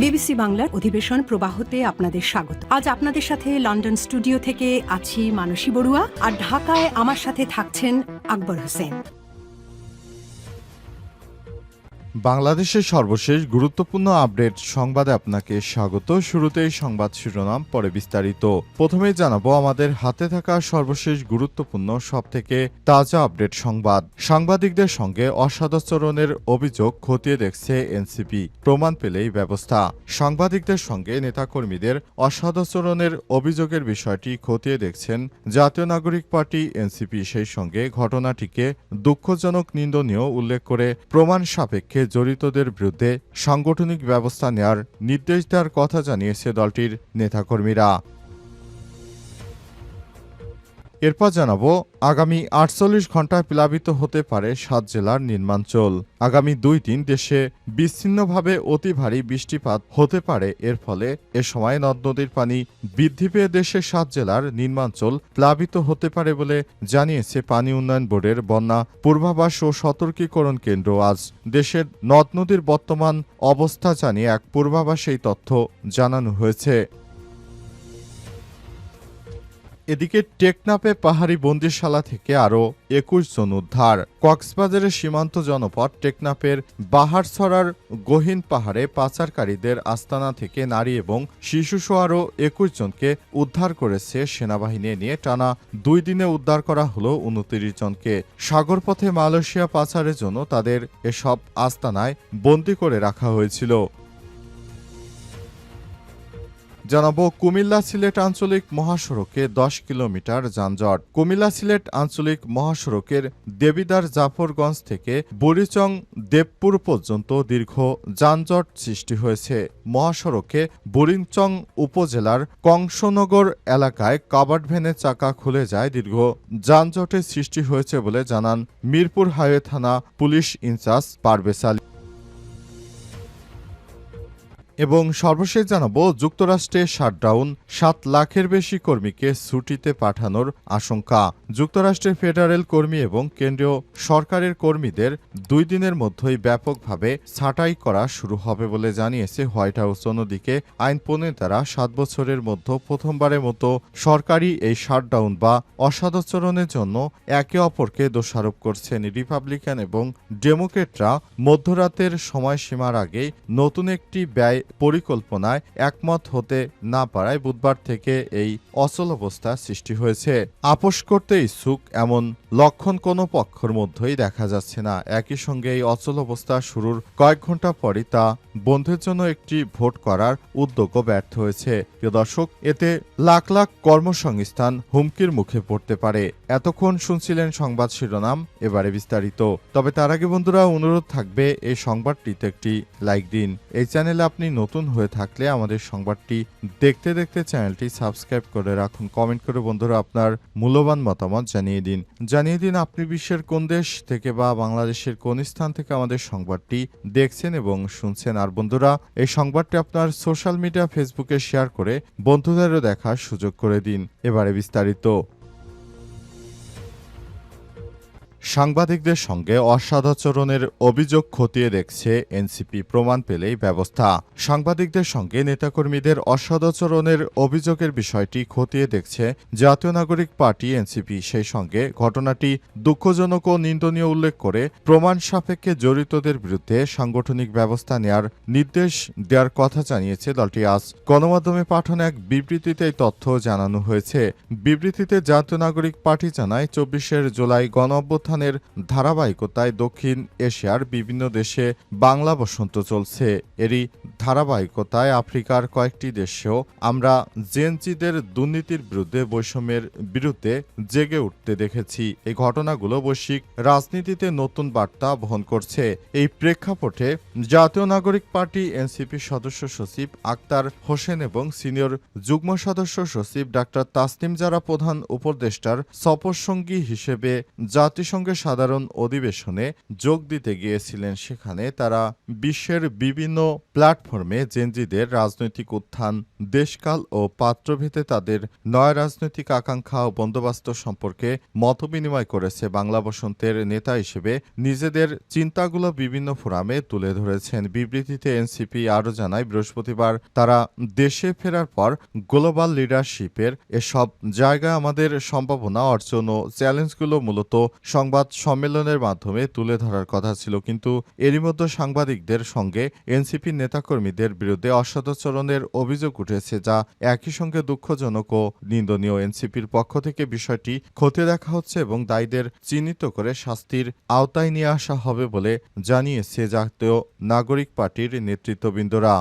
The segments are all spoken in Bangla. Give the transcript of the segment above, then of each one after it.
বিবিসি বাংলার অধিবেশন প্রবাহতে আপনাদের স্বাগত। আজ আপনাদের সাথে লন্ডন স্টুডিও থেকে আছি মানসী বড়ুয়া, আর ঢাকায় আমার সাথে থাকছেন আকবর হোসেন। বাংলাদেশের সর্বশেষ গুরুত্বপূর্ণ আপডেট সংবাদে আপনাকে স্বাগত। শুরুতেই সংবাদ শিরোনাম, পরে বিস্তারিত। প্রথমেই জানাবো আমাদের হাতে থাকা সর্বশেষ গুরুত্বপূর্ণ সবথেকে তাজা আপডেট সংবাদ। সাংবাদিকদের সঙ্গে অসদাচরণের অভিযোগ খতিয়ে দেখছে এনসিপি, প্রমাণ পেলেই ব্যবস্থা। সাংবাদিকদের সঙ্গে নেতাকর্মীদের অসদাচরণের অভিযোগের বিষয়টি খতিয়ে দেখছেন জাতীয় নাগরিক পার্টি এনসিপি। সেই সঙ্গে ঘটনাটিকে দুঃখজনক, নিন্দনীয় উল্লেখ করে প্রমাণ সাপেক্ষে জড়িতদের বিরুদ্ধে সাংগঠনিক ব্যবস্থা নেয়ার নির্দেশ দেওয়ার কথা জানিয়েছে দলটির নেতাকর্মীরা। এরপর জানাবো আগামী ৪৮ ঘণ্টায় প্লাবিত হতে পারে ৭ জেলার নিম্নাঞ্চল। আগামী ২ দিন দেশে বিচ্ছিন্নভাবে অতি ভারী বৃষ্টিপাত হতে পারে। এর ফলে এ সময় নদ নদীর পানি বৃদ্ধি পেয়ে দেশের ৭ জেলার নিম্নাঞ্চল প্লাবিত হতে পারে বলে জানিয়েছে পানি উন্নয়ন বোর্ডের বন্যা পূর্বাভাস ও সতর্কীকরণ কেন্দ্র। আজ দেশের নদ নদীর বর্তমান অবস্থা জানিয়ে এক পূর্বাভাসে এই তথ্য জানানো হয়েছে। এদিকে টেকনাফে পাহাড়ি বন্দিশালা থেকে আরও ২১ জন উদ্ধার। কক্সবাজারের সীমান্ত জনপদ টেকনাফের বাহারছড়ার গহীন পাহাড়ে পাচারকারীদের আস্তানা থেকে নারী এবং শিশুসহ আরও ২১ জনকে উদ্ধার করেছে সেনাবাহিনী। নিয়ে টানা ২ দিনে উদ্ধার করা হলো ২৯ জনকে। সাগরপথে মালয়েশিয়া পাচারের জন্য তাদের এসব আস্তানায় বন্দী করে রাখা হয়েছিল। জানাবো কুমিল্লা সিলেট আঞ্চলিক মহাসড়কে ১০ কিলোমিটার যানজট। কুমিল্লা সিলেট আঞ্চলিক মহাসড়কের দেবিদার জাফরগঞ্জ থেকে বুড়িচং দেবপুর পর্যন্ত দীর্ঘ যানজট সৃষ্টি হয়েছে। মহাসড়কে বুড়িচং উপজেলার কংসনগর এলাকায় কাভার্ড ভ্যানের চাকা খুলে যায়। দীর্ঘ যানজটের সৃষ্টি হয়েছে বলে জানান মিরপুর হাইওয়ে থানা পুলিশ ইনচার্জ পারভেজ আলী। এবং সর্বশেষ জানাবো যুক্তরাষ্ট্রে শাটডাউন, ৭ লাখের বেশি কর্মীকে ছুটিতে পাঠানোর আশঙ্কা। যুক্তরাষ্ট্রের ফেডারেল কর্মী এবং কেন্দ্রীয় সরকারের কর্মীদের ২ দিনের মধ্যেই ব্যাপকভাবে ছাঁটাই করা শুরু হবে বলে জানিয়েছে হোয়াইট হাউস। অন্যদিকে আইন প্রণেতারা ৭ বছরের মধ্যে প্রথমবারের মতো সরকারি এই শাটডাউন বা অসদাচরণের জন্য একে অপরকে দোষারোপ করছেন। রিপাবলিকান এবং ডেমোক্রেটরা মধ্যরাতের সময়সীমার আগেই নতুন একটি ব্যয় পরিকল্পনায় একমত হতে না পারায় বুধবার থেকে এই অচলাবস্থা সৃষ্টি হয়েছে। আপোষ করতে ইচ্ছুক এমন লক্ষণ কোনো পক্ষের মধ্যেই দেখা যাচ্ছে না। একই সঙ্গে এই অচলাবস্থা শুরুর কয়েক ঘন্টা পরই তা বন্ধের জন্য একটি ভোট করার উদ্যোগও ব্যর্থ হয়েছে। প্রিয় দর্শক, এতে লাখ লাখ কর্মসংস্থান হুমকির মুখে পড়তে পারে। এতক্ষণ শুনছিলেন সংবাদ শিরোনাম, এবারে বিস্তারিত। তবে তার আগে বন্ধুরা অনুরোধ থাকবে এই সংবাদটিতে একটি লাইক দিন। এই চ্যানেলে আপনি নতুন হয়ে থাকলে আমাদের সংবাদটি দেখতে দেখতে চ্যানেলটি সাবস্ক্রাইব করে রাখুন। কমেন্ট করে বন্ধুরা আপনার মূল্যবান মতামত জানিয়ে দিন আপনি বিশ্বের কোন দেশ থেকে বা বাংলাদেশের কোন স্থান থেকে আমাদের সংবাদটি দেখছেন এবং শুনছেন। আর বন্ধুরা এই সংবাদটি আপনার সোশ্যাল মিডিয়া ফেসবুকে শেয়ার করে বন্ধুদেরও দেখার সুযোগ করে দিন। এবারে বিস্তারিত। সাংবাদিকদের সঙ্গে অসদাচরণের অভিযোগ খতিয়ে দেখছে এনসিপি, প্রমাণ পেলেই ব্যবস্থা। সাংবাদিকদের সঙ্গে নেতাকর্মীদের অসদাচরণের অভিযোগের বিষয়টি খতিয়ে দেখছে জাতীয় নাগরিক পার্টি এনসিপি। সেই সঙ্গে ঘটনাটি দুঃখজনক ও নিন্দনীয় উল্লেখ করে প্রমাণ সাপেক্ষে জড়িতদের বিরুদ্ধে সাংগঠনিক ব্যবস্থা নেয়ার নির্দেশ দেওয়ার কথা জানিয়েছে দলটি। আজ গণমাধ্যমে পাঠানো এক বিবৃতিতে এই তথ্য জানানো হয়েছে। বিবৃতিতে জাতীয় নাগরিক পার্টি জানায় ২৪ জুলাই গণ-অভ্যুত্থানের ধারাবাহিকতায় দক্ষিণ এশিয়ার বিভিন্ন দেশে বাংলা বসন্ত চলছে। এরই ধারাবাহিকতায় আফ্রিকার কয়েকটি দেশেও আমরা জেনজিদের দুর্নীতির বিরুদ্ধে, বৈষম্যের বিরুদ্ধে জেগে উঠতে দেখেছি। এই ঘটনাগুলো বৈশ্বিক রাজনীতিতে নতুন বার্তা বহন করছে। এই প্রেক্ষাপটে জাতীয় নাগরিক পার্টি এনসিপি সদস্য সচিব আক্তার হোসেন এবং সিনিয়র যুগ্ম সদস্য সচিব ডাক্তার তাসনিম জারা প্রধান উপদেষ্টার সফরসঙ্গী হিসেবে জাতিসংঘের সাধারণ অধিবেশনে যোগ দিতে গিয়েছিলেন। সেখানে তারা বিশ্বের বিভিন্ন প্ল্যাটফর্মে জেনজিদের রাজনৈতিক উত্থান দেশকাল ও পাত্রভেদে তাদের নয়া রাজনৈতিক আকাঙ্ক্ষা ও বন্দোবস্ত সম্পর্কে মতবিনিময় করেছে। বাংলা বসন্তের নেতা হিসেবে নিজেদের চিন্তাগুলো বিভিন্ন ফোরামে তুলে ধরেছেন। বিবৃতিতে এনসিপি আরও জানায়, বৃহস্পতিবার তারা দেশে ফেরার পর গ্লোবাল লিডারশিপের এসব জায়গায় আমাদের সম্ভাবনা, অর্জন ও চ্যালেঞ্জগুলো মূলত সংবাদ সম্মেলনের মাধ্যমে তুলে ধরার কথা ছিল। কিন্তু এরই মধ্যে সাংবাদিকদের সঙ্গে এনসিপির নেতাকর্মীদের বিরুদ্ধে অসদাচরণের অভিযোগ উঠেছে, যা একই সঙ্গে দুঃখজনক ও নিন্দনীয়। এনসিপির পক্ষ থেকে বিষয়টি খতিয়ে দেখা হচ্ছে এবং দায়ীদের চিহ্নিত করে শাস্তির আওতায় নিয়ে আসা হবে বলে জানিয়েছে জাতীয় নাগরিক পার্টির নেতৃত্ববৃন্দরা।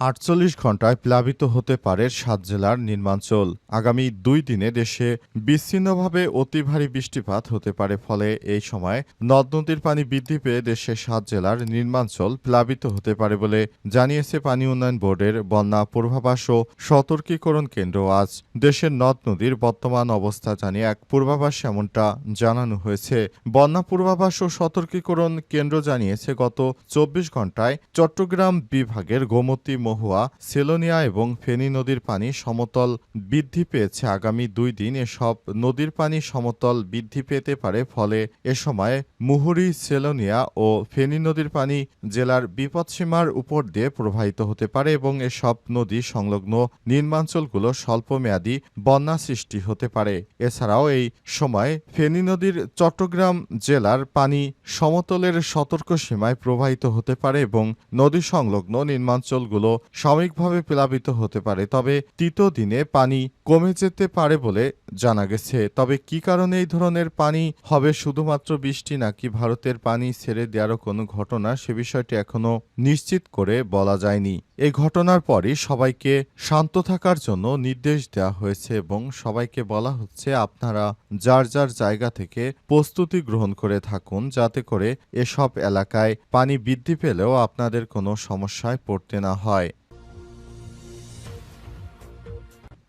৪৮ ঘণ্টায় প্লাবিত হতে পারে ৭ জেলার নিম্নাঞ্চল। আগামী ২ দিনে দেশে বিচ্ছিন্নভাবে অতি ভারী বৃষ্টিপাত হতে পারে। ফলে এই সময় নদ নদীর পানি বৃদ্ধি পেয়ে দেশের ৭ জেলার নিম্নাঞ্চল প্লাবিত হতে পারে বলে জানিয়েছে পানি উন্নয়ন বোর্ডের বন্যা পূর্বাভাস ও সতর্কীকরণ কেন্দ্র। আজ দেশের নদ নদীর বর্তমান অবস্থা জানিয়ে এক পূর্বাভাসে এমনটা জানানো হয়েছে। বন্যা পূর্বাভাস ও সতর্কীকরণ কেন্দ্র জানিয়েছে, গত ২৪ ঘণ্টায় চট্টগ্রাম বিভাগের গোমতী, মহুয়া, সেলোনিয়া এবং ফেনী নদীর পানি সমতল বৃদ্ধি পেয়েছে। আগামী ২ দিন এসব নদীর পানি সমতল বৃদ্ধি পেতে পারে। ফলে এ সময় মুহুরী, সেলোনিয়া ও ফেনী নদীর পানি জেলার বিপদসীমার উপর দিয়ে প্রবাহিত হতে পারে এবং এসব নদী সংলগ্ন নিম্নাঞ্চলগুলো স্বল্পমেয়াদী বন্যা সৃষ্টি হতে পারে। এছাড়াও এই সময় ফেনী নদীর চট্টগ্রাম জেলার পানি সমতলের সতর্ক সীমায় প্রবাহিত হতে পারে এবং নদী সংলগ্ন নিম্নাঞ্চলগুলো সাময়িকভাবে প্লাবিত হতে পারে। তবে তৃতীয় দিনে পানি কমে যেতে পারে বলে জানা গেছে। তবে কি কারণে এই ধরনের পানি হবে, শুধুমাত্র বৃষ্টি নাকি ভারতের পানি ছেড়ে দেওয়ারও কোনো ঘটনা, সে বিষয়টি এখনো নিশ্চিত করে বলা যায়নি। এই ঘটনার পরই সবাইকে শান্ত থাকার জন্য নির্দেশ দেওয়া হয়েছে এবং সবাইকে বলা হচ্ছে, আপনারা যার যার জায়গা থেকে প্রস্তুতি গ্রহণ করে থাকুন, যাতে করে এসব এলাকায় পানি বৃদ্ধি পেলেও আপনাদের কোনো সমস্যায় পড়তে না হয়।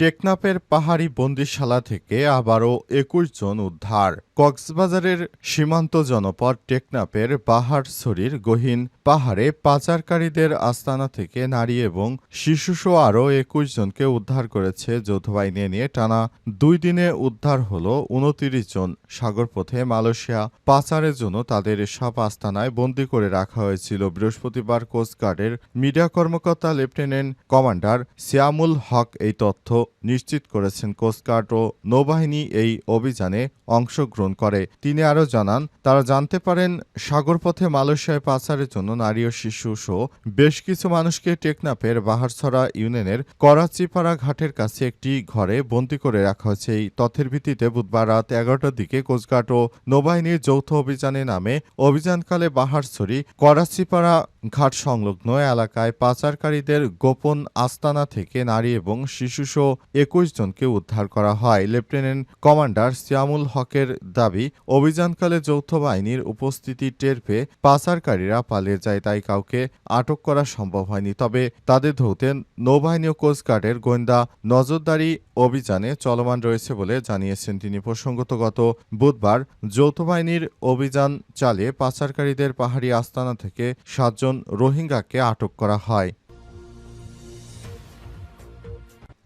টেকনাফের পাহাড়ি বন্দিশালা থেকে আবারও ২১ জন উদ্ধার। কক্সবাজারের সীমান্ত জনপদ টেকনাফের বাহারছড়ির গহীন পাহাড়ে পাচারকারীদের আস্তানা থেকে নারী এবং শিশুসহ আরও ২১ জনকে উদ্ধার করেছে যৌথবাহিনী। নিয়ে টানা ২ দিনে উদ্ধার হল ২৯ জন। সাগরপথে মালয়েশিয়া পাচারের জন্য তাদের এসব আস্তানায় বন্দী করে রাখা হয়েছিল। বৃহস্পতিবার কোস্টগার্ডের মিডিয়া কর্মকর্তা লেফটেন্যান্ট কমান্ডার সিয়ামুল হক এই তথ্য নিশ্চিত করেছেন। কোস্টগার্ড ও নৌবাহিনী এই অভিযানে অংশগ্রহণ করে। তিনি আরও জানান, তারা জানতে পারেন সাগরপথে মালয়েশিয়ায় পাচারের জন্য নারী ও শিশু সহ বেশ কিছু মানুষকে টেকনাফের বাহারছড়া ইউনিয়নের করাচিপাড়া ঘাটের কাছে একটি ঘরে বন্দী করে রাখা হয়েছে। এই তথ্যের ভিত্তিতে বুধবার রাত ১১টার দিকে কোস্টগার্ড ও নৌবাহিনীর যৌথ অভিযানে নামে অভিযানকালে বাহারছড়ি করাচিপাড়া ঘাট সংলগ্ন এলাকায় পাচারকারীদের গোপন আস্তানা থেকে নারী এবং শিশুসহ ২১ জনকে উদ্ধার করা হয়। লেফটেন্যান্ট কমান্ডার সিয়ামুল হকের দাবি, অভিযানকালে যৌথ বাহিনীর উপস্থিতি টের পেয়ে পাচারকারীরা পালিয়ে যায়, তাই কাউকে আটক করা সম্ভব হয়নি। তবে তাদের ধরতে নৌবাহিনী ও কোস্টগার্ডের গোয়েন্দা নজরদারি অভিযানে চলমান রয়েছে বলে জানিয়েছেন তিনি। প্রসঙ্গত গত বুধবার যৌথ বাহিনীর অভিযান চালিয়ে পাচারকারীদের পাহাড়ি আস্তানা থেকে ৭ জন রোহিঙ্গাকে আটক করা হয়।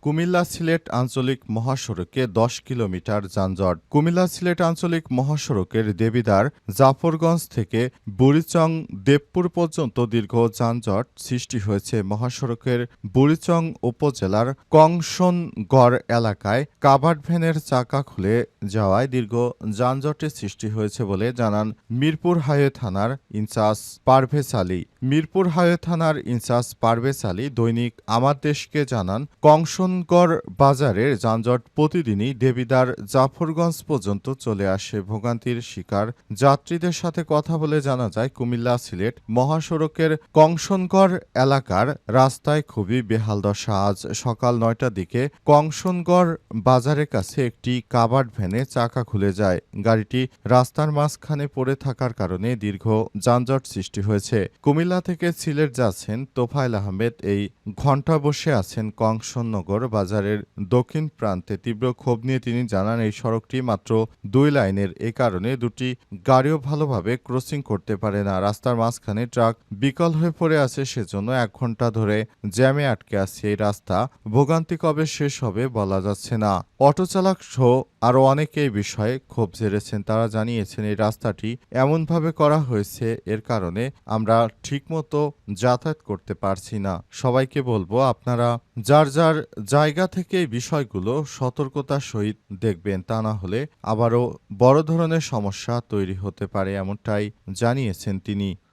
কুমিল্লা সিলেট আঞ্চলিক মহাসড়কে ১০ কিলোমিটার যানজট। কুমিল্লা সিলেট আঞ্চলিক মহাসড়কের দেবিদ্বার জাফরগঞ্জ থেকে বুড়িচং দেবপুর পর্যন্ত দীর্ঘ যানজট সৃষ্টি হয়েছে। মহাসড়কের বুড়িচং উপজেলার কংসনগড় এলাকায় কাভার্ড ভ্যানের চাকা খুলে যাওয়ায় দীর্ঘ যানজটের সৃষ্টি হয়েছে বলে জানান মিরপুর হাইওয়ে থানার ইনচার্জ পারভেজ আলী। মিরপুর হাইওয়ে থানার ইনচার্জ পারভেজ আলী দৈনিক আমার দেশকে জানান, কংসনগড় বাজারের যানজট প্রতিদিনই দেবিদ্বার জাফরগঞ্জ পর্যন্ত চলে আসে। ভোগান্তির শিকার যাত্রীদের সাথে কথা বলে জানা যায়, কুমিল্লা সিলেট মহাসড়কের কংসনগড় এলাকার রাস্তায় খুবই বেহাল দশা। আজ সকাল ৯টার দিকে কংসনগড় বাজারের কাছে একটি কাভার্ড ভ্যানে চাকা খুলে যায়। গাড়িটি রাস্তার মাঝখানে পড়ে থাকার কারণে দীর্ঘ যানজট সৃষ্টি হয়েছে। কুমিল্লা থেকে সিলেট যাচ্ছেন তোফায়েল আহমেদ এই ঘণ্টা বসে আছেন কংসনগর নগর বাজারের দক্ষিণ প্রান্তে তীব্র ক্ষোভ নিয়ে তিনি জানান, এই সড়কটি মাত্র 2 লাইনের, এ কারণে দুটি গাড়িও ভালোভাবে ক্রসিং করতে পারে না। রাস্তার মাঝখানে ট্রাক বিকল হয়ে পড়ে আছে, সেজন্য 1 ঘন্টা ধরে জ্যামে আটকে আছে এই রাস্তা। ভোগান্তি কবে শেষ হবে বলা যাচ্ছে না। অটো চালক সহ আরও অনেকে এই বিষয়ে ক্ষোভ ঝেড়েছেন। তারা জানিয়েছেন, এই রাস্তাটি এমনভাবে করা হয়েছে, এর কারণে আমরা ঠিকমতো যাতায়াত করতে পারছি না। সবাইকে বলবো, আপনারা যার যার জায়গা থেকে এই বিষয়গুলো সতর্কতার সহিত দেখবেন, তা না হলে আবারও বড় ধরনের সমস্যা তৈরি হতে পারে, এমনটাই জানিয়েছেন তিনি।